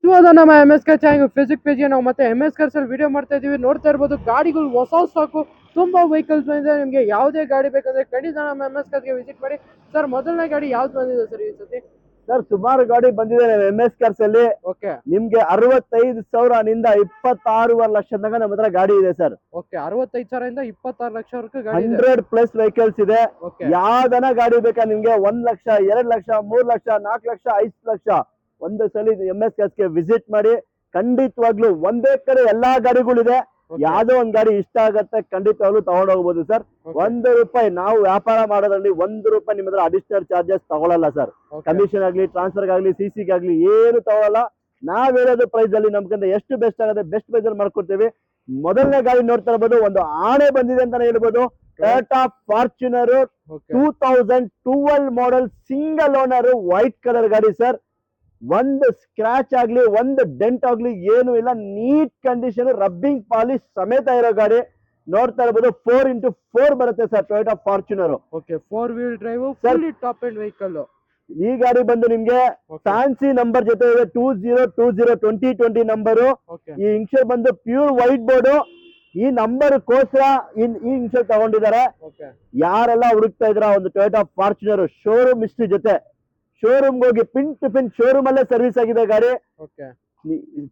ಇವಾಗ ನಮ್ಮ M S ಕರ್ ಚಾನಲ್ ಫೇಸ್ಬುಕ್ ಪೇಜ್ಗೆ ನಾವು ಮತ್ತೆ ಎಮ್ ಎಸ್ ಕರ್ಸ್ ಅಲ್ಲಿ ವಿಡಿಯೋ ಮಾಡ್ತಾ ಇದೀವಿ. ನೋಡ್ತಾ ಇರ್ಬೋದು ಗಾಡಿಗಳು ಹೊಸ ಸ್ಟಾಕು ತುಂಬಾ ವೆಹಿಕಲ್ಸ್ ಬಂದಿದೆ. ನಿಮಗೆ ಯಾವುದೇ ಗಾಡಿ ಬೇಕಂದ್ರೆ ಖಂಡಿತ ನಮ್ಮ ಎಮ್ ಎಸ್ ಕರ್ಸ್ಗೆ ವಿಸಿಟ್ ಮಾಡಿ. ಸರ್ ಮೊದಲನೇ ಗಾಡಿ ಯಾವ್ದು ಬಂದಿದೆ ಸರ್ ಈ ಸತಿ? ಸರ್ ಸುಮಾರು ಗಾಡಿ ಬಂದಿದೆ ಎಂ ಎಸ್ ಕಾರ್ಸ್ ಅಲ್ಲಿ. ಓಕೆ ನಿಮ್ಗೆ 65,000 26.5 ಲಕ್ಷ ತನಕ ನಮ್ಮ ಹತ್ರ ಗಾಡಿ ಇದೆ ಸರ್. ಓಕೆ 65,000 26 ಲಕ್ಷವರೆಗೂ ಗಾಡಿ ಇದೆ. 100+ ವೆಹಿಕಲ್ಸ್ ಇದೆ. ಓಕೆ ಯಾವ್ದನ ಗಾಡಿ ಬೇಕಾ ನಿಮ್ಗೆ 1 ಲಕ್ಷ 2 ಲಕ್ಷ 3 ಲಕ್ಷ 4 ಲಕ್ಷ 5 ಲಕ್ಷ ಒಂದು ಸಲ ಎಂ ಎಸ್ ಕಾರ್ಸ್ಗೆ ವಿಸಿಟ್ ಮಾಡಿ. ಖಂಡಿತವಾಗ್ಲೂ ಒಂದೇ ಕಡೆ ಎಲ್ಲಾ ಗಾಡಿಗಳಿದೆ. ಯಾವ್ದೋ ಒಂದ್ ಗಾಡಿ ಇಷ್ಟ ಆಗತ್ತೆ ಖಂಡಿತವಾಗ್ಲೂ ತಗೊಂಡ್ ಹೋಗ್ಬೋದು ಸರ್. ₹1 ನಾವು ವ್ಯಾಪಾರ ಮಾಡೋದ್ರಲ್ಲಿ ₹1 ನಿಮ್ಮ ಹತ್ರ ಅಡಿಷನಲ್ ಚಾರ್ಜಸ್ ತಗೊಳಲ್ಲ ಸರ್. ಕಮಿಷನ್ ಆಗ್ಲಿ ಟ್ರಾನ್ಸ್ಫರ್ ಆಗ್ಲಿ ಸಿಸಿಗೆ ಆಗ್ಲಿ ಏನು ತಗೊಳಲ್ಲ. ನಾವ್ ಹೇಳೋದು ಪ್ರೈಸ್ ಅಲ್ಲಿ ನಮ್ಗಿಂತ ಎಷ್ಟು ಬೆಸ್ಟ್ ಆಗುತ್ತೆ ಬೆಸ್ಟ್ ಪ್ರೈಸ್ ಅಲ್ಲಿ ಮಾಡ್ಕೊಡ್ತೀವಿ. ಮೊದಲನೇ ಗಾಡಿ ನೋಡ್ತಾ ಇರ್ಬೋದು, ಒಂದು ಆಣೆ ಬಂದಿದೆ ಅಂತಾನೆ ಹೇಳ್ಬೋದು. Toyota Fortuner 2012 model single owner white colour ಗಾಡಿ ಸರ್. ಒಂದು ಸ್ಕ್ರಾಚ್ ಆಗ್ಲಿ ಒಂದು ಡೆಂಟ್ ಆಗ್ಲಿ ಏನು ಇಲ್ಲ, ನೀಟ್ ಕಂಡೀಷನ್ ರಬ್ಬಿಂಗ್ ಪಾಲಿಶ್ ಸಮೇತ ಇರೋ ಗಾಡಿ. ನೋಡ್ತಾ ಇರ್ಬೋದು 4x4 ಬರುತ್ತೆ sir Toyota Fortuner. Okay 4 wheel drive fully top end vehicle. ಈ ಗಾಡಿ ಬಂದು ನಿಮ್ಗೆ ಫ್ಯಾನ್ಸಿ ನಂಬರ್ ಜೊತೆ ಇದೆ 2020 ನಂಬರು. ಓಕೆ ಈ ಇನ್ಶೂರ್ ಬಂದು ಪ್ಯೂರ್ ವೈಟ್ ಬೋರ್ಡ್. ಈ ನಂಬರ್ ಕೋಸ್ಕರ ಈ ಇನ್ಶೂರ್ ತಗೊಂಡಿದ್ದಾರೆ. ಓಕೆ ಯಾರೆಲ್ಲ ಹುಡುಕ್ತಾ ಇದ್ರ ಒಂದು ಟೊಯೋಟಾ ಫಾರ್ಚುನರ್ ಶೋರೂಮ್ ಹಿಸ್ಟ್ರಿ ಜೊತೆ, ಶೋರೂಮ್ ಹೋಗಿ ಪಿನ್ ಟು ಪಿನ್ ಶೋರೂಮ್ ಅಲ್ಲೇ ಸರ್ವಿಸ್ ಆಗಿದೆ ಗಾಡಿ. ಓಕೆ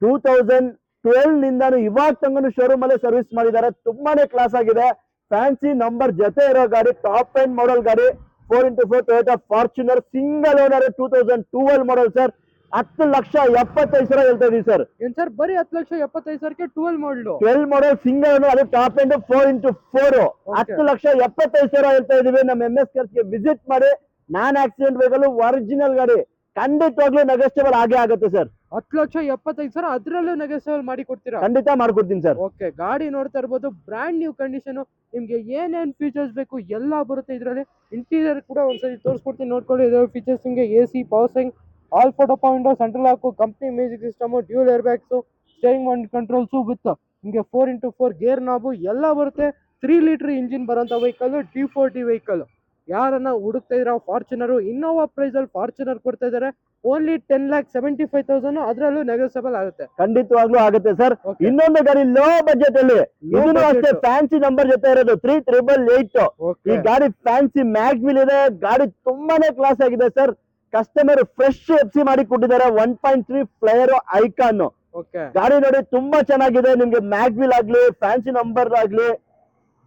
2012 ನಿಂದಾನು ಇವಾಗ ತನಕ ಶೋರೂಮ್ ಅಲ್ಲೇ ಸರ್ವಿಸ್ ಮಾಡಿದ್ದಾರೆ. ತುಂಬಾನೇ ಕ್ಲಾಸ್ ಆಗಿದೆ. ಫ್ಯಾನ್ಸಿ ನಂಬರ್ ಜೊತೆ ಇರೋ ಗಾಡಿ, ಟಾಪ್ ಎಂಡ್ ಮಾಡೆಲ್ ಗಾಡಿ. 4x4 Toyota Fortuner single owner 2012 model sir. 10,75,000 ಹೇಳ್ತಾ ಇದೀವಿ ಸರ್. ಏನ್ ಸರ್ ಬರೀ 10,75,000ಕ್ಕೆ 12 ಮಾಡಲು? 12 ಮಾಡೆಲ್ ಸಿಂಗಲ್ ಓನರ್, ಅದು ಟಾಪ್ ಎಂಡ್ 4x4 10,75,000 ಹೇಳ್ತಾ ಇದೀವಿ. ನಮ್ಮ ಎಂ ಎಸ್ ಕಾರ್ಸ್ಗೆ ವಿಸಿಟ್ ಮಾಡಿ. ನಾನ್ ಆಕ್ಸಿಡೆಂಟ್ ವೆಹಿಕಲ್ ಒರಿಜಿನಲ್ ಗಾಡಿ, ಖಂಡಿತವಾಗ್ಲೂ ನೆಗೋಷಿಯಬಲ್ ಆಗೇ ಆಗುತ್ತೆ ಸರ್. 10,75,000 ಅದರಲ್ಲೂ ನೆಗೋಸಿಯಬಲ್ ಮಾಡಿ ಕೊಡ್ತೀರಾ? ಖಂಡಿತ ಮಾಡ್ಕೊಡ್ತೀನಿ ಸರ್. ಓಕೆ ಗಾಡಿ ನೋಡ್ತಾ ಇರ್ಬೋದು ಬ್ರ್ಯಾಂಡ್ ನ್ಯೂ ಕಂಡೀಷನ್. ನಿಮ್ಗೆ ಏನೇನ್ ಫೀಚರ್ಸ್ ಬೇಕು ಎಲ್ಲ ಬರುತ್ತೆ ಇದರಲ್ಲಿ. ಇಂಟೀರಿಯರ್ ಕೂಡ ಒಂದ್ಸರಿ ತೋರಿಸ್ಕೊಡ್ತೀನಿ ನೋಡ್ಕೊಳ್ಳಿ. ಇದರ ಫೀಚರ್ಸ್ ನಿಮಗೆ AC power steering, all photo window, central lock, company music system, dual air bags, steering controls with ನಿಮಗೆ 4x4 ಗೇರ್ ನಾಬು ಎಲ್ಲ ಬರುತ್ತೆ. 3 ಲೀಟರ್ ಇಂಜಿನ್ ಬರೋಂಥ ವೆಹಿಕಲ್, D40 ವೆಹಿಕಲ್. ಯಾರನ್ನ ಹುಡುಕ್ತಾ ಇದ್ರ ಫಾರ್ಚುನರ್, ಇನ್ನೋವಾ ಪ್ರೈಸ್ ಅಲ್ಲಿ ಫಾರ್ಚುನರ್ ಕೊಡ್ತಾ ಇದಾರೆ ಓನ್ಲಿ 10,75,000. ಅದರಲ್ಲೂ ನೆಗೋಸಿಯಬಲ್ ಆಗುತ್ತೆ. ಖಂಡಿತವಾಗ್ಲೂ ಆಗುತ್ತೆ ಸರ್. ಇನ್ನೊಂದು ಗಾಡಿ ಲೋ ಬಜೆಟ್ ಅಲ್ಲಿ, ಇದನ್ನು ಅಷ್ಟೇ ಫ್ಯಾನ್ಸಿ ನಂಬರ್ ಜೊತೆ ಇರೋದು 3,888. ಈ ಗಾಡಿ ಫ್ಯಾನ್ಸಿ ಮ್ಯಾಗ್ವಿಲ್ ಇದೆ. ಗಾಡಿ ತುಂಬಾನೇ ಕ್ಲಾಸ್ ಆಗಿದೆ ಸರ್. ಕಸ್ಟಮರ್ ಫ್ರೆಶ್ FC ಮಾಡಿ ಕೊಟ್ಟಿದ್ದಾರೆ. 1.3 ಫ್ಲೈರ್ ಐಕಾನ್ ಗಾಡಿ ನೋಡಿ ತುಂಬಾ ಚೆನ್ನಾಗಿದೆ. ನಿಮ್ಗೆ ಮ್ಯಾಗ್ವಿಲ್ ಆಗ್ಲಿ ಫ್ಯಾನ್ಸಿ ನಂಬರ್ ಆಗ್ಲಿ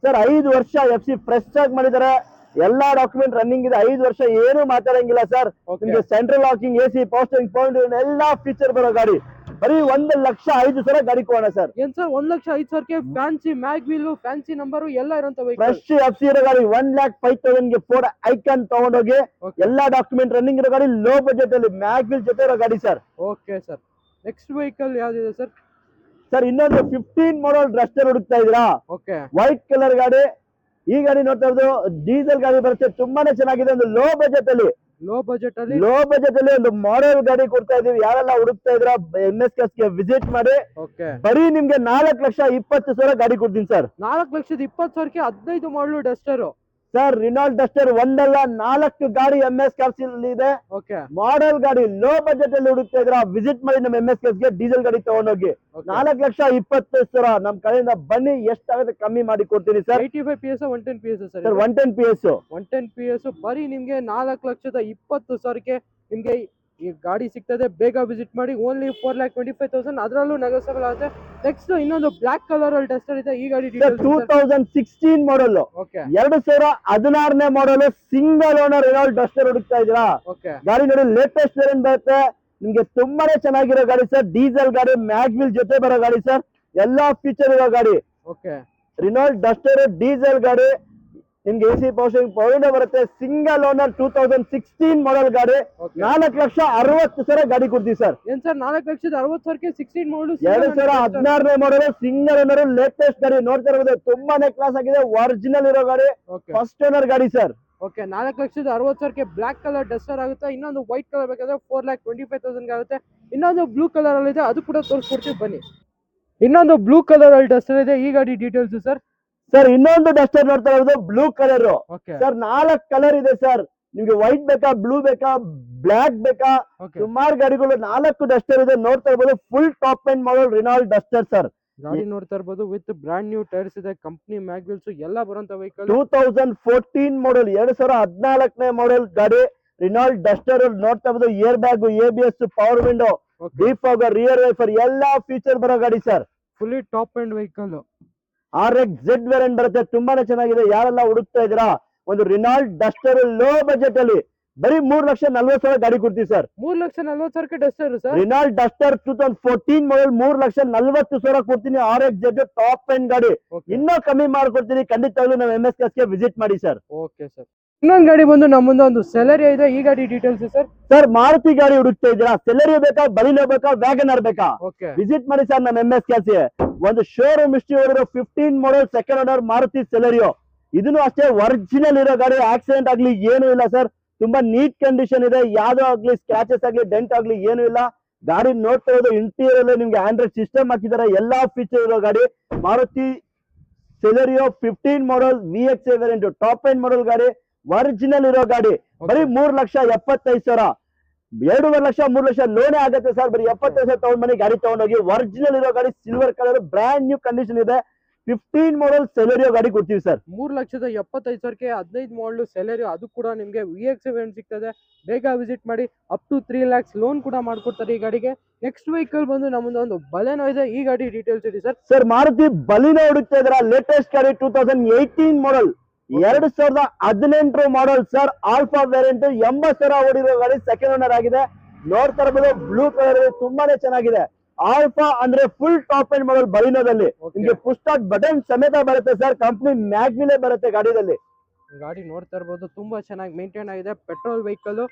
ಸರ್ 5 ವರ್ಷ FC ಫ್ರೆಶ್ ಆಗಿ ಮಾಡಿದ್ದಾರೆ. ಎಲ್ಲಾ ಡಾಕ್ಯುಮೆಂಟ್ ರನ್ನಿಂಗ್ ಇದೆ. 5 ವರ್ಷ ಏನು ಮಾತಾಡಂಗಿಲ್ಲ ಸರ್. ನಿಮ್ಗೆ central locking, AC power steering, power ಎಲ್ಲಾ ಫೀಚರ್ ಬರೋ ಗಾಡಿ. ಬರೀ 1,05,000 ಗಾಡಿ ಕೊಡೋಣ ಸರ್. ಏನ್ ಸರ್ 1,05,000ಕ್ಕೆ ಫ್ಯಾನ್ಸಿ ಮ್ಯಾಗ್ವಿಲ್ ಫ್ಯಾನ್ಸಿ ನಂಬರ್ ಎಲ್ಲ ಇರೋಂತ ವೆಹಿಕಲ್? ಫ್ರೆಶ್ FC ಇರೋ ಗಾಡಿ 1,05,000ಗೆ ಫೋರ್ಡ್ ಐಕಾನ್ ತಗೊಂಡೋಗಿ. ಎಲ್ಲಾ ಡಾಕ್ಯುಮೆಂಟ್ ರನ್ನಿಂಗ್ ಇರೋ ಗಾಡಿ, ಲೋ ಬಜೆಟ್ ಅಲ್ಲಿ ಮ್ಯಾಗ್ವಿಲ್ ಜೊತೆ ಇರೋ ಗಾಡಿ sir. Okay sir next vehicle ಯಾವ್ದಿದೆ ಸರ್? ಸರ್ ಇನ್ನೊಂದು 15 ಮಾಡೆಲ್ ಡಸ್ಟರ್ ಹುಡುಕ್ತಾ ಇದೀರಾ? ಓಕೆ ವೈಟ್ ಕಲರ್ ಗಾಡಿ. ಈ ಗಾಡಿ ನೋಡ್ತಾ ಇರೋದು ಡೀಸೆಲ್ ಗಾಡಿ ಬರುತ್ತೆ. ತುಂಬಾನೇ ಚೆನ್ನಾಗಿದೆ. ಒಂದು ಲೋ ಬಜೆಟ್ ಅಲ್ಲಿ ಒಂದು ಮಾಡೆಲ್ ಗಾಡಿ ಕೊಡ್ತಾ ಇದೀವಿ. ಯಾರೆಲ್ಲ ಹುಡುಕ್ತಾ ಇದ್ರ ಎಂ ಎಸ್ ಕಾರ್ಸ್ಗೆ ವಿಸಿಟ್ ಮಾಡಿ. ಬರೀ ನಿಮ್ಗೆ 4,20,000 ಗಾಡಿ ಕೊಡ್ತೀನಿ ಸರ್. 4,20,000ಕ್ಕೆ 15 ಮಾಡಲು ಡಸ್ಟರ್ ಸರ್. ರಿನಾಲ್ಟ್ ಡಸ್ಟರ್ ಒಂದಲ್ಲ 4 ಗಾಡಿ ಎಂ ಎಸ್ ಕಾರ್ಸ್ ಇದೆ. ಮಾಡೆಲ್ ಗಾಡಿ ಲೋ ಬಜೆಟ್ ಅಲ್ಲಿ ಹುಡುಕ್ತಾ ಇದ್ರ ವಿಸಿಟ್ ಮಾಡಿ ನಮ್ಮ ಎಂ ಎಸ್ ಕಾರ್ಸ್ಗೆ. ಡೀಸೆಲ್ ಗಾಡಿ ತಗೊಂಡೋಗಿ 4,20,000 ನಮ್ ಕಡೆಯಿಂದ ಬನ್ನಿ. ಎಷ್ಟಾಗುತ್ತೆ ಕಮ್ಮಿ ಮಾಡಿ ಕೊಡ್ತೀನಿ sir. 85 PS 110 PS sir. 110 PS ಬರೀ ನಿಮ್ಗೆ 4,20,000ಕ್ಕೆ ನಿಮ್ಗೆ ಈ ಗಾಡಿ ಸಿಗ್ತದೆ. ಬೇಗ ವಿಸಿಟ್ ಮಾಡಿ. ಓನ್ಲಿ 4,25,000 ಅದರಲ್ಲೂ ನೆಗೋಸಿಯಬಲ್ ಆಗುತ್ತೆ. ನೆಕ್ಸ್ಟ್ ಇನ್ನೊಂದು ಬ್ಲಾಕ್ ಕಲರ್ ಅಲ್ಲಿ ಡಸ್ಟರ್ ಇದೆ. ಈ ಗಾಡಿ 2016 ಮಾಡೆಲ್, 2016ನೇ model single owner Renault Duster ಹುಡುಕ್ತಾ ಇದ್ದೀರಾ? ಗಾಡಿ ನೋಡಿ ಲೇಟೆಸ್ಟ್ ವೇರಿಯಂಟ್ ಬರುತ್ತೆ. ನಿಮ್ಗೆ ತುಂಬಾನೇ ಚೆನ್ನಾಗಿರೋ ಗಾಡಿ ಸರ್. ಡೀಸೆಲ್ ಗಾಡಿ, ಮ್ಯಾಗ್ವಿಲ್ ಜೊತೆ ಬರೋ ಗಾಡಿ ಸರ್. ಎಲ್ಲಾ ಫೀಚರ್ ಇರೋ ಗಾಡಿ. ರಿನಾಲ್ಟ್ ಡಸ್ಟರ್ ಡೀಸೆಲ್ ಗಾಡಿ. ನಿಮ್ಗೆ AC ಪವರ್ ಸ್ಟೇರಿಂಗ್ ಪವರ್ ಬರುತ್ತೆ. ಸಿಂಗಲ್ ಓನರ್ 2016 ಮಾಡೆಲ್ ಗಾಡಿ. 4,60,000 ಗಾಡಿ ಕೊಡ್ತೀವಿ ಸರ್. ಏನ್ ಸರ್ 4,60,000ಕ್ಕೆ 16 ಮಾಡಲು? 2016ನೇ ಮಾಡೆಲ್ ಸಿಂಗಲ್ ಓನರ್ ಲೇಟೆಸ್ಟ್ ಗಾಡಿ. ನೋಡ್ತಾ ಇರೋದು ತುಂಬಾನೇ ಕ್ಲಾಸ್ ಆಗಿದೆ. ಒರಿಜಿನಲ್ ಇರೋ ಗಾಡಿ, ಫಸ್ಟ್ ಓನರ್ ಗಾಡಿ ಸರ್. ಓಕೆ 4,60,000ಕ್ಕೆ ಬ್ಲಾಕ್ ಕಲರ್ ಡಸ್ಟರ್ ಆಗುತ್ತೆ. ಇನ್ನೊಂದು ವೈಟ್ ಕಲರ್ ಬೇಕಾದ್ರೆ 4,25,000 ಆಗುತ್ತೆ. ಇನ್ನೊಂದು ಬ್ಲೂ ಕಲರ್ ಅಲ್ಲಿ ಇದೆ, ಅದು ಕೂಡ ತೋರಿಸ್ಕೊಡ್ತೀವಿ ಬನ್ನಿ. ಇನ್ನೊಂದು ಬ್ಲೂ ಕಲರ್ ಅಲ್ಲಿ ಡಸ್ಟರ್ ಇದೆ. ಈ ಗಾಡಿ ಡೀಟೇಲ್ಸ್ ಸರ್. ಸರ್ ಇನ್ನೊಂದು ಡಸ್ಟರ್ ನೋಡ್ತಾ ಇರೋದು ಬ್ಲೂ ಕಲರ್ ಸರ್. 4 ಕಲರ್ ಇದೆ ಸರ್. ನಿಮ್ಗೆ ವೈಟ್ ಬೇಕಾ, ಬ್ಲೂ ಬೇಕಾ, ಬ್ಲಾಕ್ ಬೇಕಾ, ಓಕೆ ಸುಮಾರು ಗಾಡಿಗಳು 4 ಡಸ್ಟರ್ ಇದೆ. ನೋಡ್ತಾ ಇರ್ಬೋದು full top end model Renault Duster sir. ಗಾಡಿ ನೋಡ್ತಾ ಇರ್ಬೋದು ವಿತ್ ಬ್ರಾಂಡ್ ನ್ಯೂ ಟೈರ್ಸ್ ಇದೆ, ಕಂಪ್ನಿ ಮ್ಯಾಗ್ವಿಲ್ಸ್ ಎಲ್ಲ ಬರುವಂತ ವೆಹಿಕಲ್. 2014 ಮಾಡಲ್, 2014ನೇ ಮಾಡಲ್ ಗಾಡಿ ರಿನಾಲ್ಡ್ ಡಸ್ಟರ್. ನೋಡ್ತಾ ಇರ್ಬೋದು air bag, ABS, power window, defogger, rear wiper ಎಲ್ಲಾ ಫೀಚರ್ ಬರೋ ಗಾಡಿ sir. Fully top end vehicle. RX-Z variant ಬರುತ್ತೆ, ತುಂಬಾನೇ ಚೆನ್ನಾಗಿದೆ. ಯಾರೆಲ್ಲ ಹುಡುಕ್ತಾ ಇದ್ದೀರಾ ಒಂದು ರಿನಾಲ್ಡ್ ಡಸ್ಟರ್ ಲೋ ಬಜೆಟ್ ಅಲ್ಲಿ ಬರೀ 3,40,000 ಗಾಡಿ ಕೊಡ್ತೀವಿ sir. 3,40,000 Duster sir. Renault Duster 2014 model 3,40,000 ಕೊಡ್ತೀನಿ. RX-Z ಟಾಪ್ ಎಂಡ್ ಗಾಡಿ. ಇನ್ನೂ ಕಮ್ಮಿ ಮಾಡ್ಕೊಡ್ತೀನಿ. ಖಂಡಿತವಾಗ್ಲೂ ನಾವು MS Cars ವಿಸಿಟ್ ಮಾಡಿ ಸರ್. Okay sir. ಇನ್ನೊಂದು ಗಾಡಿ ಬಂದು ನಮ್ಮ ಮುಂದೆ ಒಂದು ಸೆಲೆರಿಯೋ ಇದೆ. ಈ ಗಾಡಿ ಡೀಟೇಲ್ಸ್ ಸರ್. ಸರ್ ಮಾರುತಿ ಗಾಡಿ ಹುಡುಕ್ತಾ ಇದ್ದೀರಾ? ಸೆಲೆರಿಯೋ ಬೇಕಾ, ಬಲಿನೋ ಬೇಕಾ, ವ್ಯಾಗನರ್ ಬೇಕಾ? ಓಕೆ ವಿಸಿಟ್ ಮಾಡಿ ಸರ್ ನಮ್ಮ MS Cars. ಒಂದು ಶೋರೂಮ್ ಹಿಸ್ಟ್ರಿ ಹೊಡೆದಿರೋ 15 model second owner Maruti Celerio. ಇದನ್ನು ಅಷ್ಟೇ ಒರಿಜಿನಲ್ ಇರೋ ಗಾಡಿ. ಆಕ್ಸಿಡೆಂಟ್ ಆಗ್ಲಿ ಏನು ಇಲ್ಲ ಸರ್. ತುಂಬಾ ನೀಟ್ ಕಂಡೀಷನ್ ಇದೆ. ಯಾವ್ದೋ ಆಗ್ಲಿ ಸ್ಕ್ರಾಚಸ್ ಆಗ್ಲಿ ಡೆಂಟ್ ಆಗ್ಲಿ ಏನು ಇಲ್ಲ. ಗಾಡಿ ನೋಡ್ತಾ ಇರೋದು ಇಂಟೀರಿಯರ್ ಅಲ್ಲಿ ನಿಮ್ಗೆ ಆಂಡ್ರಾಯ್ಡ್ ಸಿಸ್ಟಮ್ ಹಾಕಿದ್ದಾರೆ. ಎಲ್ಲಾ ಫೀಚರ್ ಇರೋ ಗಾಡಿ ಮಾರುತಿ ಸೆಲೆರಿಯೋ 15 ಮಾಡಲ್ VXA ವೇರಿಯಂಟ್ ಟಾಪ್ ಎಂಡ್ ಮಾಡಲ್ ಗಾಡಿ. ಒರಿಜಿನಲ್ ಇರೋ ಗಾಡಿ ಬರೀ 3,75,000. 2.5 ಲಕ್ಷ 3 ಲಕ್ಷ ಲೋನೇ ಆಗುತ್ತೆ ಸರ್. ಬರೀ 75,000 ತಗೊಂಡ್ ಮನೆ ಗಾಡಿ ತಗೊಂಡೋಗಿ. ಒರಿಜಿನಲ್ ಇರೋ ಗಾಡಿ, silver colour, brand new condition ಇದೆ. 15 ಮಾಡಲ್ ಸೆಲೆರಿಯೋ ಗಾಡಿ ಕೊಡ್ತೀವಿ ಸರ್. 3,75,000ಕ್ಕೆ 15 ಮಾಡಲ್ ಸೆಲೆರಿಯೋ, ಅದು ಕೂಡ ನಿಮಗೆ VXA ವೇರಿಯಂಟ್ ಸಿಗ್ತದೆ. ಬೇಗ ವಿಸಿಟ್ ಮಾಡಿ. ಅಪ್ ಟು 3 lakhs ಲೋನ್ ಕೂಡ ಮಾಡ್ಕೊಡ್ತಾರೆ ಈ ಗಾಡಿಗೆ. ನೆಕ್ಸ್ಟ್ ವೆಹಿಕಲ್ ಬಂದು ನಮ್ಮದು ಒಂದು ಬಲೆನೋ ಇದೆ. ಈ ಗಾಡಿ ಡೀಟೇಲ್ಸ್ ಇದೆ ಸರ್. ಸರ್ ಮಾರುತಿ ಬಲಿನೋ ಹುಡುಕ್ತಾ ಇದ್ರ? ಲೇಟೆಸ್ಟ್ ಗಾಡಿ 2018 ಮಾಡಲ್, 2018 ಮಾಡಲ್ ಸರ್. ಆಲ್ಫಾ ವೇರಿಯಂಟ್ 80,000 ಓಡಿರೋ ಗಾಡಿ, ಸೆಕೆಂಡ್ ಓನರ್ ಆಗಿದೆ. ನೋಡ್ತಾ ಇರಬಹುದು ಬ್ಲೂ ಕಲರ್, ತುಂಬಾನೇ ಚೆನ್ನಾಗಿದೆ. ಆಲ್ಫಾ ಅಂದ್ರೆ ಫುಲ್ ಟಾಪ್ ಎಂಡ್ ಮಾಡಲ್ ಬಲಿನೋದಲ್ಲಿ ನಿಮ್ಗೆ ಪುಷ್ ಸ್ಟಾರ್ಟ್ ಬಟನ್ ಸಮೇತ ಬರುತ್ತೆ ಸರ್. ಕಂಪ್ನಿ ಮ್ಯಾಗ್ವಿಲೇ ಬರುತ್ತೆ ಗಾಡಿದಲ್ಲಿ. ಗಾಡಿ ನೋಡ್ತಾ ಇರ್ಬೋದು ತುಂಬಾ ಚೆನ್ನಾಗಿ ಮೇಂಟೈನ್ ಆಗಿದೆ. ಪೆಟ್ರೋಲ್ ವೆಹಿಕಲ್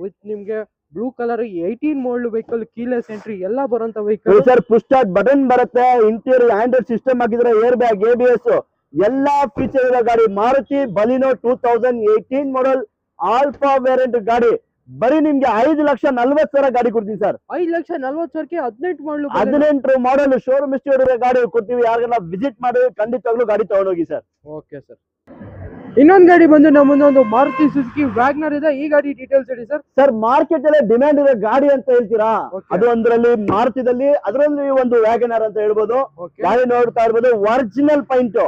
ವಿತ್ ನಿಮ್ಗೆ ಬ್ಲೂ ಕಲರ್ 18 ಮಾಡಲ್ ವೆಹಿಕಲ್, ಕೀಲೆಸ್ ಎಂಟ್ರಿ ಎಲ್ಲ ಬರುವಂತ vehicle sir. Push start button ಬರುತ್ತೆ. ಇಂಟೀರಿಯರ್ ಆಂಡ್ರಾಯ್ಡ್ ಸಿಸ್ಟಮ್ ಹಾಕಿದ್ರೆ, ಏರ್ ಬ್ಯಾಗ್, ABS ಎಲ್ಲಾ ಫೀಚರ್ ಇರೋ ಗಾಡಿ ಮಾರುತಿ ಬಲಿನೋ 2018 ಮಾಡಲ್ ಆಲ್ಫಾ ವೇರಿಯಂಟ್ ಗಾಡಿ. ಬರೀ ನಿಮ್ಗೆ 5,40,000 ಗಾಡಿ ಕೊಡ್ತೀವಿ ಸರ್. 5,40,000ಕ್ಕೆ 18 ಮಾಡಲು 18 ಮಾಡಲ್ ಶೋರೂಮ್ ಹಿಸ್ಟ್ರಿ ಹೊಡೆದಿರೋ ಗಾಡಿ ಕೊಡ್ತೀವಿ. ಯಾರಿಗೆಲ್ಲ ವಿಸಿಟ್ ಮಾಡಿ ಖಂಡಿತವಾಗ್ಲೂ ಗಾಡಿ ತಗೊಂಡೋಗಿ ಸರ್. Okay sir. ಇನ್ನೊಂದು ಗಾಡಿ ಬಂದು ನಮ್ಮದು ಒಂದು ಮಾರುತಿ ಸುಜುಕಿ ವ್ಯಾಗ್ನರ್ ಇದೆ. ಈ ಗಾಡಿ ಡೀಟೇಲ್ಸ್ ಹೇಳಿ ಸರ್. ಸರ್ ಮಾರ್ಕೆಟ್ ಅಲ್ಲೇ ಡಿಮ್ಯಾಂಡ್ ಇರೋ ಗಾಡಿ ಅಂತ ಹೇಳ್ತೀರಾ? ಅದು ಒಂದ್ರಲ್ಲಿ ಮಾರುತಿದಲ್ಲಿ, ಅದರಲ್ಲಿ ಒಂದು ವ್ಯಾಗನರ್ ಅಂತ ಹೇಳ್ಬೋದು. ಗಾಡಿ ನೋಡ್ತಾ ಇರ್ಬೋದು ಒರಿಜಿನಲ್ ಪೈಂಟ್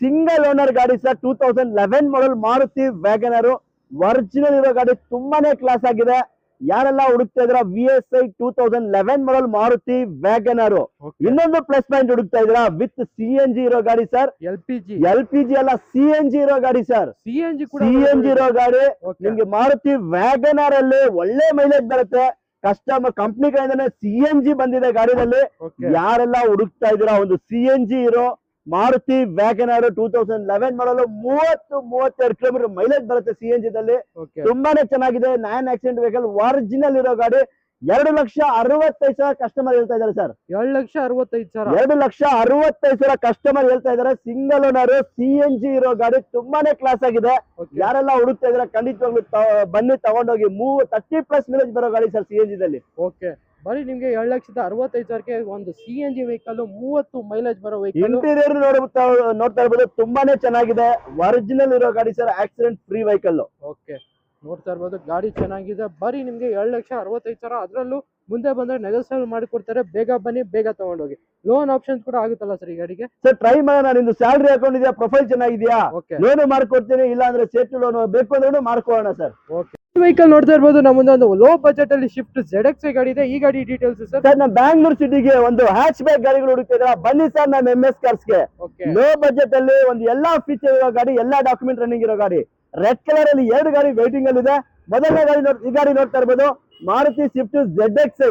ಸಿಂಗಲ್ ಓನರ್ ಗಾಡಿ ಸರ್. 2011 ಮಾಡಲ್ ಮಾರುತಿ ವ್ಯಾಗನರ್. ಒರಿಜಿನಲ್ ಇರೋ ಗಾಡಿ, ತುಂಬಾನೇ ಕ್ಲಾಸ್ ಆಗಿದೆ. ಯಾರೆಲ್ಲ ಹುಡುಕ್ತಾ ಇದ್ರ VSI 2011 ಮಾಡಲ್ ಮಾರುತಿ ವ್ಯಾಗನರ್. ಇನ್ನೊಂದು ಪ್ಲಸ್ ಪಾಯಿಂಟ್ ಹುಡುಕ್ತಾ ಇದ್ರ ವಿತ್ CNG ಇರೋ ಗಾಡಿ ಸರ್. LPG ಅಲ್ಲ, CNG ಇರೋ ಗಾಡಿ ಸರ್. CNG ಇರೋ ಗಾಡಿ ನಿಮ್ಗೆ ಮಾರುತಿ ವ್ಯಾಗನರ್ ಅಲ್ಲಿ ಒಳ್ಳೆ ಮೈಲೇಜ್ ಬರುತ್ತೆ. ಕಸ್ಟಮರ್ ಕಂಪ್ನಿ ಕಡೆಯಿಂದಾನೆ CNG ಬಂದಿದೆ ಗಾಡಿನಲ್ಲಿ. ಯಾರೆಲ್ಲ ಹುಡುಕ್ತಾ ಇದ್ದೀರಾ ಒಂದು CNG ಇರೋ ಮಾರುತಿ ವ್ಯಾಗನರ್ 2011 ಮಾಡಲು 30-32 ಕಿಲೋಮೀಟರ್ ಮೈಲೇಜ್ ಬರುತ್ತೆ CNG ದಲ್ಲಿ. ತುಂಬಾನೇ ಚೆನ್ನಾಗಿದೆ. ನಾನ್ ಆಕ್ಸಿಡೆಂಟ್ ವೆಹಿಕಲ್, ಒರಿಜಿನಲ್ ಇರೋ ಗಾಡಿ. 2,65,000 ಕಸ್ಟಮರ್ ಹೇಳ್ತಾ ಇದ್ದಾರೆ ಸರ್. 2,65,000 2,65,000 ಕಸ್ಟಮರ್ ಹೇಳ್ತಾ ಇದ್ದಾರೆ. ಸಿಂಗಲ್ ಓನರ್ CNG ಇರೋ ಗಾಡಿ, ತುಂಬಾನೇ ಕ್ಲಾಸ್ ಆಗಿದೆ. ಯಾರೆಲ್ಲ ಹುಡುಕ್ತಾ ಇದ್ರೆ ಖಂಡಿತವಾಗ್ಲೂ ಬನ್ನಿ ತಗೊಂಡೋಗಿ. 30+ ಮೈಲೇಜ್ ಬರೋ ಗಾಡಿ ಸರ್ CNG ದಲ್ಲಿ. ಓಕೆ, ಬರೀ ನಿಮ್ಗೆ 2,65,000ಕ್ಕೆ ಒಂದು CNG ವೆಹಿಕಲ್, 30 ಮೈಲೇಜ್ ಬರೋ ವೆಹಿಕಲ್. ಇಂಟೀರಿಯರ್ ನೋಡ್ತಾ ಇರ್ಬೋದು, ತುಂಬಾನೇ ಚೆನ್ನಾಗಿದೆ. ಒರಿಜಿನಲ್ ಇರೋ ಗಾಡಿ sir, accident free vehicle. Okay, ನೋಡ್ತಾ ಇರ್ಬೋದು ಗಾಡಿ ಚೆನ್ನಾಗಿದೆ. ಬರೀ ನಿಮ್ಗೆ 2,65,000. ಅದರಲ್ಲೂ ಮುಂದೆ ಬಂದ್ರೆ ನೆಗೋಸಿಯೇಟ್ ಮಾಡಿಕೊಡ್ತಾರೆ. ಬೇಗ ಬನ್ನಿ, ಬೇಗ ತಗೊಂಡೋಗಿ. ಲೋನ್ ಆಪ್ಷನ್ಸ್ ಕೂಡ ಆಗುತ್ತಲ್ಲ ಸರ್ ಈ ಗಾಡಿಗೆ? ಸರ್ ಟ್ರೈ ಮಾಡೋಣ. ನಿಮ್ದು ಸ್ಯಾಲರಿ ಅಕೌಂಟ್ ಇದೆಯಾ, ಪ್ರೊಫೈಲ್ ಚೆನ್ನಾಗಿದೆಯಾ, ಲೋನ್ ಮಾಡ್ಕೊಡ್ತೀನಿ. ಇಲ್ಲ ಅಂದ್ರೆ ಸೇಫ್ಟಿ ಲೋನ್ ಬೇಕು ಅಂದ್ರೆ ಮಾಡ್ಕೊಳ್ಳೋಣ ಸರ್. ಓಕೆ, ವೆಹಿಕಲ್ ನೋಡ್ತಾ ಇರ್ಬೋದು ನಮ್ಮದು ಒಂದು ಲೋ ಬಜೆಟ್ ಅಲ್ಲಿ ಶಿಫ್ಟ್ ZXi ಗಾಡಿ ಇದೆ. ಈ ಗಾಡಿ ಡೀಟೇಲ್ಸ್ ಸರ್. ಸರ್ ನಮ್ಮ ಬ್ಯಾಂಗ್ಳೂರ್ ಸಿಟಿಗೆ ಒಂದು ಹ್ಯಾಚ್ ಬ್ಯಾಕ್ ಗಾಡಿಗಳು ಹುಡುಕ್ತಿದ್ರ? ಬನ್ನಿ ಸರ್ ನಮ್ಮ MS Cars ಗೆ. ಲೋ ಬಜೆಟ್ ಅಲ್ಲಿ ಒಂದು ಎಲ್ಲಾ ಫೀಚರ್ ಇರೋ ಗಾಡಿ, ಎಲ್ಲಾ ಡಾಕ್ಯುಮೆಂಟ್ ರನ್ನಿಂಗ್ ಇರೋ ಗಾಡಿ. ರೆಡ್ ಕಲರ್ ಅಲ್ಲಿ 2 ಗಾಡಿ ವೇಟಿಂಗ್ ಅಲ್ಲಿ ಇದೆ. ಮೊದಲನೇ ಗಾಡಿ ಈ ಗಾಡಿ ನೋಡ್ತಾ ಇರ್ಬೋದು Maruti Swift ZXi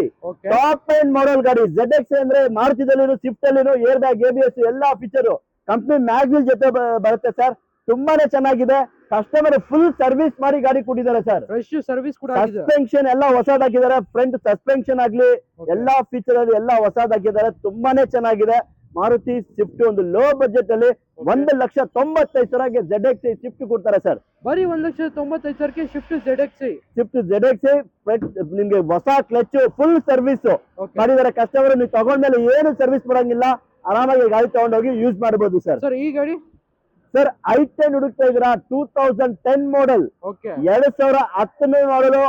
top end ಮಾಡಲ್ ಗಾಡಿ. ZXi ಅಂದ್ರೆ ಮಾರುತಿದಲ್ಲಿ, ಸ್ವಿಫ್ಟ್ ಅಲ್ಲಿ ಏರ್ ಬ್ಯಾಗ್, ABS ಎಲ್ಲಾ ಫೀಚರ್ ಕಂಪ್ನಿ ಮ್ಯಾಗ್ವಿಲ್ ಜೊತೆ ಬರುತ್ತೆ ಸರ್. ತುಂಬಾನೇ ಚೆನ್ನಾಗಿದೆ. ಕಸ್ಟಮರ್ ಫುಲ್ ಸರ್ವಿಸ್ ಮಾಡಿ ಗಾಡಿ ಕೊಟ್ಟಿದ್ದಾರೆ ಸರ್. ಫ್ರೆಶ್ ಸರ್ವಿಸ್ ಕೂಡ ಆಗಿದೆ. ಸಸ್ಪೆನ್ಷನ್ ಎಲ್ಲ ಹೊಸದಾಕಿದ್ದಾರೆ. ಫ್ರಂಟ್ ಸಸ್ಪೆನ್ಷನ್ ಆಗ್ಲಿ, ಎಲ್ಲಾ ಫೀಚರ್ ಅಲ್ಲಿ ಎಲ್ಲ ಹೊಸದಾಕಿದ್ದಾರೆ. ತುಂಬಾನೇ ಚೆನ್ನಾಗಿದೆ. ಮಾರುತಿ ಸ್ವಿಫ್ಟ್ ಒಂದು ಲೋ ಬಜೆಟ್ ಅಲ್ಲಿ 1,95,000ಗೆ ZXi ಸ್ವಿಫ್ಟ್ ಕೊಡ್ತಾರೆ ಸರ್. ಬರೀ 1,95,000ಕ್ಕೆ ಸ್ವಿಫ್ಟ್ ZXi ನಿಮ್ಗೆ ಹೊಸ ಕ್ಲಚ್, ಫುಲ್ ಸರ್ವಿಸ್ ಮಾಡಿದ್ದಾರೆ ಕಸ್ಟಮರ್. ನೀವು ತಗೊಂಡ್ಮೇಲೆ ಏನು ಸರ್ವಿಸ್ ಮಾಡಂಗಿಲ್ಲ, ಆರಾಮಾಗಿ ಗಾಡಿ ತಗೊಂಡೋಗಿ ಯೂಸ್ ಮಾಡಬಹುದು ಸರ್. ಸರ್ ಈ ಗಾಡಿ ಸರ್ i10 ಹುಡುಕ್ತಾ ಇದ್ದೀರಾ 2010 ಮಾಡೆಲ್, ಓಕೆ 2010 ಮಾಡಲು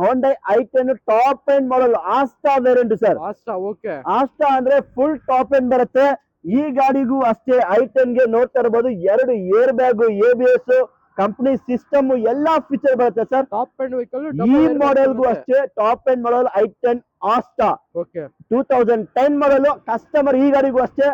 ಹೊಂಡೈ i10 ಟಾಪ್ ಎಂಡ್ ಮಾಡಲ್ Asta variant sir. Asta, okay Asta ಅಂದ್ರೆ ಫುಲ್ ಟಾಪ್ ಎಂಡ್ ಬರುತ್ತೆ. ಈ ಗಾಡಿಗೂ ಅಷ್ಟೇ i10 ಗೆ ನೋಡ್ತಾ ಇರಬಹುದು 2 air bag, ABS, company system ಎಲ್ಲಾ ಫೀಚರ್ ಬರುತ್ತೆ ಸರ್. ಟಾಪ್ ಎಂಡ್ ವೆಹಿಕಲ್ ಈ ಮಾಡೆಲ್ಗೂ ಅಷ್ಟೇ ಟಾಪ್ ಎಂಡ್ ಮಾಡಲ್ i10 ಆಸ್ಟಾ ಓಕೆ 2010 ಮಾಡಲು. ಕಸ್ಟಮರ್ ಈ ಗಾಡಿಗೂ ಅಷ್ಟೇ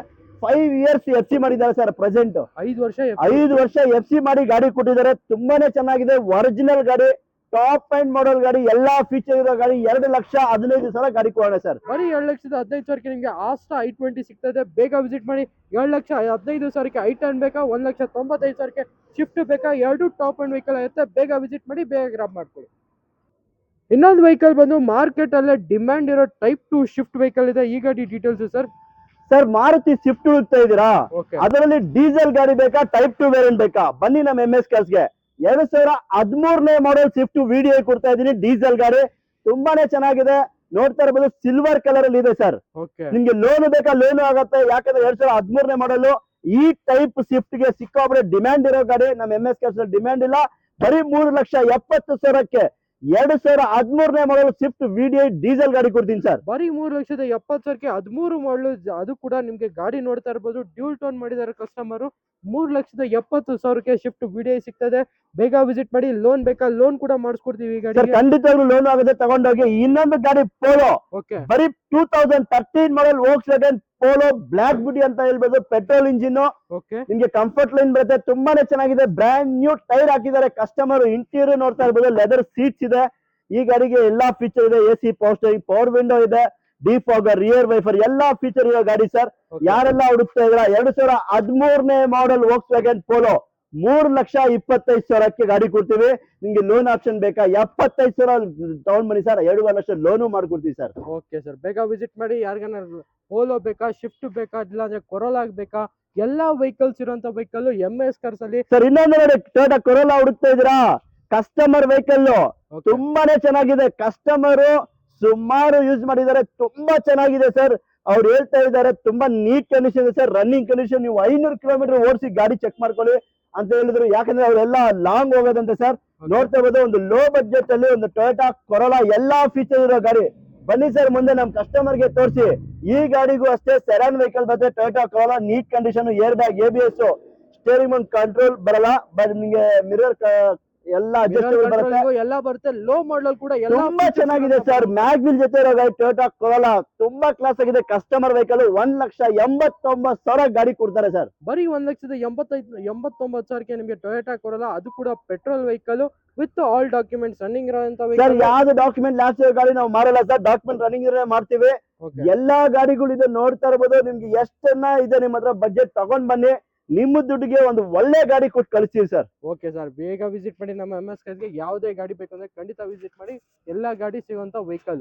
5 ಇಯರ್ಸ್ FC ಮಾಡಿದ್ದಾರೆ ಸರ್. ಪ್ರೆಸೆಂಟ್ 5 ವರ್ಷ 5 ವರ್ಷ FC ಮಾಡಿ ಗಾಡಿ ಕೊಟ್ಟಿದ್ದಾರೆ. ತುಂಬಾನೇ ಚೆನ್ನಾಗಿದೆ, ಒರಿಜಿನಲ್ ಗಾಡಿ, ಟಾಪ್ ಅಂಡ್ ಮಾಡಲ್ ಗಾಡಿ, ಎಲ್ಲಾ ಫೀಚರ್ ಇರೋ ಗಾಡಿ. 2,15,000 ಗಾಡಿ ಕೊಡೋಣ ಸರ್. ಬರೀ 2,15,000 ನಿಮಗೆ ಆಸ್ಟಾ i20 ಸಿಗ್ತದೆ. ಬೇಗ ವಿಸಿಟ್ ಮಾಡಿ. 2,15,000 i10 ಬೇಕಾ, 1,95,000 ಶಿಫ್ಟ್ ಬೇಕಾ, ಎರಡು ಟಾಪ್ ಅಂಡ್ ವೆಹಿಕಲ್ ಇರುತ್ತೆ. ಬೇಗ ವಿಸಿಟ್ ಮಾಡಿ, ಬೇಗ ಗ್ರಾಬ್ ಮಾಡ್ಕೊಳ್ಳಿ. ಇನ್ನೊಂದು ವೆಹಿಕಲ್ ಬಂದು ಮಾರ್ಕೆಟ್ ಅಲ್ಲೇ ಡಿಮ್ಯಾಂಡ್ ಇರೋ ಟೈಪ್ 2 ಶಿಫ್ಟ್ ವೆಹಿಕಲ್ ಇದೆ. ಈ ಗಾಡಿ details sir. Sir Maruti Swift ಹುಡುಕ್ತಾ ಇದ್ದೀರಾ? ಓಕೆ ಅದರಲ್ಲಿ ಡೀಸೆಲ್ ಗಾಡಿ ಬೇಕಾ, ಟೈಪ್ 2 ವೇರಿಯಂಟ್ ಬೇಕಾ? ಬನ್ನಿ ನಮ್ಮ MS ಕಾರ್ಸ್ಗೆ. 2013 ಮಾಡೆಲ್ ಸ್ವಿಫ್ಟ್ ವಿಡಿಯೋ ಕೊಡ್ತಾ ಇದ್ದೀನಿ. ಡೀಸೆಲ್ ಗಾಡಿ ತುಂಬಾನೇ ಚೆನ್ನಾಗಿದೆ. ನೋಡ್ತಾ ಇರಬಹುದು ಸಿಲ್ವರ್ ಕಲರ್ ಅಲ್ಲಿ ಇದೆ ಸರ್. ಓಕೆ ನಿಮ್ಗೆ ಲೋನ್ ಬೇಕಾ, ಲೋನ್ ಆಗುತ್ತೆ. ಯಾಕಂದ್ರೆ 2013 ಮಾಡಲ್ ಈ ಟೈಪ್ ಸ್ವಿಫ್ಟ್ ಗೆ ಸಿಕ್ಕಾಪಟ್ಟೆ ಡಿಮ್ಯಾಂಡ್ ಇರೋ ಗಾಡಿ. ನಮ್ಮ MS ಕಾರ್ಸ್ ಡಿಮ್ಯಾಂಡ್ ಇಲ್ಲ. ಬರೀ 3,70,000ಕ್ಕೆ 2013 ಮಾಡಲ್ ಸ್ವಿಫ್ಟ್ ವಿಡಿಯೋ ಡೀಸೆಲ್ ಗಾಡಿ ಕೊಡ್ತೀನಿ ಸರ್. ಬರೀ 3,70,000 13 ಮಾಡಲು. ಅದು ಕೂಡ ನಿಮ್ಗೆ ಗಾಡಿ ನೋಡ್ತಾ ಇರ್ಬೋದು, ಡ್ಯೂಲ್ ಟೋನ್ ಮಾಡಿದ್ದಾರೆ ಕಸ್ಟಮರ್. 3,70,000 ಶಿಫ್ಟ್ ವಿಡಿಯೋ ಸಿಗ್ತದೆ. ಬೇಗ ವಿಸಿಟ್ ಮಾಡಿ. ಲೋನ್ ಬೇಕಾ, ಲೋನ್ ಕೂಡ ಮಾಡಿಸ್ಕೊಡ್ತೀವಿ ಈ ಸರ್ ಗಾಡಿ. ಖಂಡಿತವಾಗ್ಲೂ ಲೋನ್ ಆಗುತ್ತೆ, ತಗೊಂಡೋಗಿ. ಇನ್ನೊಂದು ಗಾಡಿ ಪೋಲೋ, ಓಕೆ ಬರೀ 2013 ಮಾಡಲ್ ವೋಕ್ಸ್ವ್ಯಾಗನ್ ಪೋಲೋ ಬ್ಲಾಕ್ ಬ್ಯೂಟಿ ಅಂತ ಹೇಳ್ಬೋದು. ಪೆಟ್ರೋಲ್ ಇಂಜಿನ್, ಓಕೆ ನಿಮ್ಗೆ ಕಂಫರ್ಟ್ ಲೈನ್ ಬರುತ್ತೆ. ತುಂಬಾನೇ ಚೆನ್ನಾಗಿದೆ. ಬ್ರ್ಯಾಂಡ್ ನ್ಯೂ ಟೈರ್ ಹಾಕಿದ್ದಾರೆ ಕಸ್ಟಮರ್. ಇಂಟೀರಿಯರ್ ನೋಡ್ತಾ ಇರ್ಬೋದು, ಲೆದರ್ ಸೀಟ್ಸ್ ಇದೆ. ಈ ಗಾಡಿಗೆ ಎಲ್ಲಾ ಫೀಚರ್ ಇದೆ. AC power steering, power window ಇದೆ, ಡಿಫಾಗರ್, ರಿಯರ್ ವೈಫರ್, ಎಲ್ಲಾ ಫೀಚರ್ ಇರೋ ಗಾಡಿ ಸರ್. ಯಾರೆಲ್ಲ ಹುಡುಕ್ತಾ ಇದ್ರ 2013 ಮಾಡಲ್ ವೋಕ್ಸ್ವ್ಯಾಗನ್ ಪೋಲೋ 3,25,000ಕ್ಕೆ ಗಾಡಿ ಕೊಡ್ತೀವಿ. ನಿಮ್ಗೆ ಲೋನ್ ಆಪ್ಷನ್ ಬೇಕಾ, 75,000 ತಗೊಂಡ್ ಬನ್ನಿ ಸರ್. 2.5 ಲಕ್ಷ ಲೋನು ಮಾಡ್ಕೊಡ್ತೀವಿ ಸರ್. ಓಕೆ ಸರ್, ಬೇಗ ವಿಸಿಟ್ ಮಾಡಿ. ಯಾರಿಗಾನ ಪೋಲೋ ಬೇಕಾ, ಶಿಫ್ಟ್ ಬೇಕಾ, ಇಲ್ಲಾಂದ್ರೆ ಕೊರೋಲಾ ಬೇಕಾ, ಎಲ್ಲಾ ವೆಹಿಕಲ್ಸ್ ಇರುವಂತ ವೆಹಿಕಲ್ MS ಕಾರ್ಸ್ ಅಲ್ಲಿ. ಸರ್ ಇನ್ನೊಂದು ನೋಡಿ, ಟೊಯೋಟಾ ಕೊರೋಲಾ ಹುಡುಕ್ತಾ ಇದ್ದೀರಾ? ಕಸ್ಟಮರ್ ವೆಹಿಕಲ್ ತುಂಬಾನೇ ಚೆನ್ನಾಗಿದೆ. ಕಸ್ಟಮರ್ ಸುಮಾರು ಯೂಸ್ ಮಾಡಿದ್ದಾರೆ, ತುಂಬಾ ಚೆನ್ನಾಗಿದೆ ಸರ್. ಅವ್ರು ಹೇಳ್ತಾ ಇದ್ದಾರೆ ತುಂಬಾ ನೀಟ್ ಕಂಡೀಷನ್ ಇದೆ ಸರ್. Running condition. ನೀವು 500 ಕಿಲೋಮೀಟರ್ ಓಡಿಸಿ ಗಾಡಿ ಚೆಕ್ ಮಾಡ್ಕೊಳ್ಳಿ ಅಂತ ಹೇಳಿದ್ರು. ಯಾಕಂದ್ರೆ ಅವರೆಲ್ಲ ಲಾಂಗ್ ಹೋಗೋದಂತೆ ಸರ್. ನೋಡ್ತಾ ಇರೋದು ಒಂದು ಲೋ ಬಡ್ಜೆಟ್ ಅಲ್ಲಿ ಒಂದು ಟೊಯೋಟಾ ಕೊರೋಲಾ ಎಲ್ಲಾ ಫೀಚರ್ ಇರೋ ಗಾಡಿ. ಬನ್ನಿ ಸರ್ ಮುಂದೆ ನಮ್ ಕಸ್ಟಮರ್ ಗೆ ತೋರಿಸಿ. ಈ ಗಾಡಿಗೂ ಅಷ್ಟೇ ಸೆಡಾನ್ ವೆಹಿಕಲ್ ಬರುತ್ತೆ. Toyota Corolla neat condition, air bag, ABS, steering ಒಂದು ಕಂಟ್ರೋಲ್ ಬರಲ್ಲ, ಬಟ್ ನಿಮ್ಗೆ ಮಿರರ್ ಎಲ್ಲ ಅಡ್ಜಸ್ಟಬಲ್ ಬರುತ್ತೆ. ಎಲ್ಲ ಬರುತ್ತೆ. ಲೋ ಮಾಡಲ್ ಕೂಡ ಎಲ್ಲ ತುಂಬಾ ಚೆನ್ನಾಗಿದೆ ಸರ್. ಮ್ಯಾಗ್ವಿಲ್ ಜೊತೆ ಇರೋ ಗಾಡಿ ಟೊಯೋಟಾ ಕೊರೋಲಾ ತುಂಬಾ ಕ್ಲಾಸ್ ಆಗಿದೆ. ಕಸ್ಟಮರ್ ವೆಹಿಕಲ್ 1,89,000 ಗಾಡಿ ಕೊಡ್ತಾರೆ ಸರ್. ಬರೀ 1,89,000 ನಿಮಗೆ ಟೊಯೋಟಾ ಕೊರೋಲಾ, ಅದು ಕೂಡ petrol vehicle with all documents running ಇರುವಂತ ಸರ್. ವೆಹಿಕಲ್. ಯಾವ್ದು ಡಾಕ್ಯುಮೆಂಟ್ ಲಾಸ್ಟ್ ಗಾಡಿ ನಾವು ಮಾಡಲ್ಲ ಸರ್. ಡಾಕ್ಯುಮೆಂಟ್ ರನ್ನಿಂಗ್ ಇದ್ರೆ ಮಾಡ್ತೀವಿ. ಎಲ್ಲಾ ಗಾಡಿಗಳು ಇದೆ, ನೋಡ್ತಾ ಇರ್ಬೋದು. ನಿಮ್ಗೆ ಎಷ್ಟನ್ನ ಇದೆ ನಿಮ್ಮ ಹತ್ರ ಬಡ್ಜೆಟ್ ತಗೊಂಡ್ ಬನ್ನಿ. ನಿಮ್ಮ ದುಡ್ಡಿಗೆ ಒಂದು ಒಳ್ಳೆ ಗಾಡಿ ಕೊಟ್ಟು ಕಳಿಸ್ತೀವಿ ಸರ್. ಓಕೆ ಸರ್, ಬೇಗ ವಿಸಿಟ್ ಮಾಡಿ. ನಮ್ಮ MS ಕಾರ್ಸ್ಗೆ ಯಾವುದೇ ಗಾಡಿ ಬೇಕಂದ್ರೆ ಖಂಡಿತ ವಿಸಿಟ್ ಮಾಡಿ. ಎಲ್ಲಾ ಗಾಡಿ ಸಿಗುವಂತ ವೆಹಿಕಲ್.